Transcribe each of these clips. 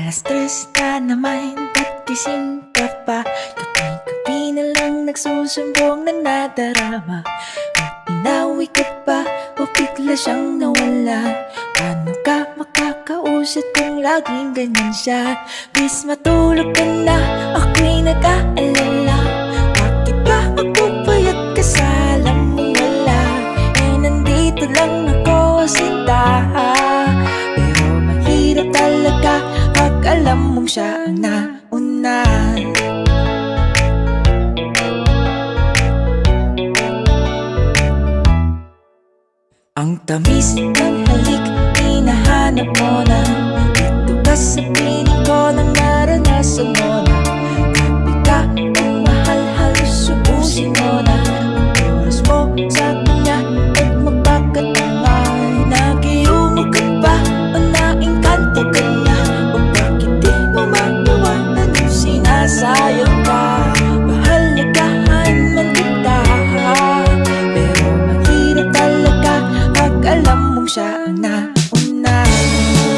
Alas 3 na naman, ba't gising ka pa? Gabi-gabi na lang nagsusumbong na nadarama. O inawi ka pa, o bigla siyang nawala? Paano ka makakausap kung laging ganyan siya? Please matulog ka na, ako'y nag-aalala. Bakit ba magpupayat ka sa alam mo wala? Eh nandito lang ako sinta. Pero mahirap talaga pag alam mong siya ang nauna. Ang tamis ng halik, hinahanap mo na. Dito ka sa piling ko nang naranasan mo na. Grabe ka, kung mahal halos ubusin mo na. Ang oras mo sa kanya at magpakatangan. Nag-iumog ka ba o naingkanto ka na? O bakit di mo maiwanan yung sinasayang ka? Mahalagahan man kita, pero mahirap talaga pag alam mong siya ang nauna.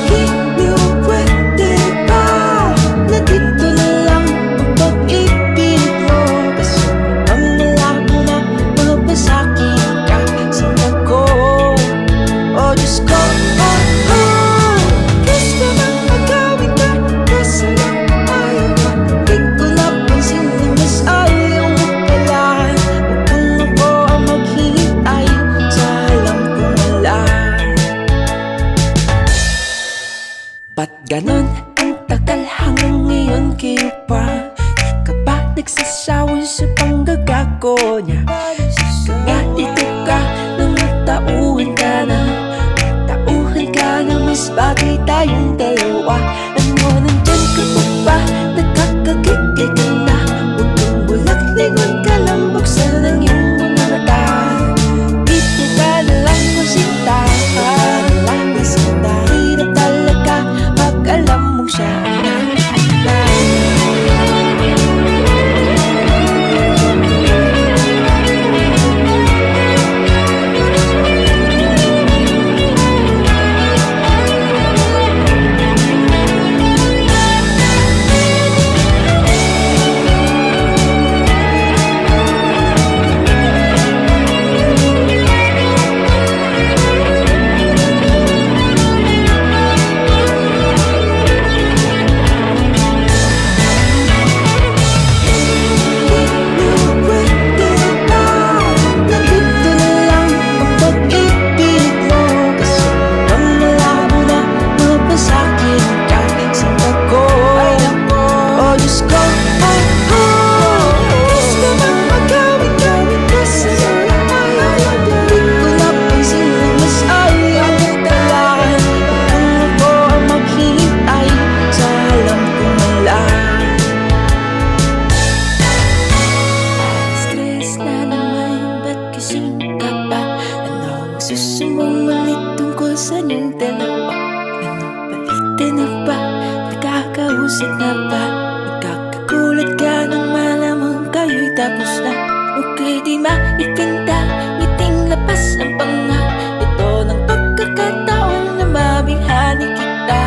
Hindi mo pwede ba na dito na lang ang pag-ibig mo? Kasi ang malabo na mabasakit ka sinag ko. Oh Diyos ko, Diyos ko nang magawin ka. Kasi lang ayaw ka. Di ko napansin na mas ayaw mo pala. Huwag kang ako ang maghihintay sa alam kong wala. Ba't ganon ang tagal hanggang ngayon kayo pa? Di ka ba nagsasawa sa panggagago niya? Sige nga dito ka, nangatauhan ka na. Tauhan ka na mas bagay tayong dalawa. Ano nandyan ka pa ba? Nagkakagigil ka na. Huwag kang bulat, lingon ka lang, buksan ang iyong mga mata. Dito ka na lang masinta. Hirap talaga pag alam mong siya ang nauna. Susumong ulit tungkol sa inyong dalawa. Ano palitin na ba? Nakakausap na ba? Nagkakagulat ka nang malamang kayo'y tapos na. Okay di maipinta, ngiting labas ang panga. Ito ng pagkakataon na mabinghani kita.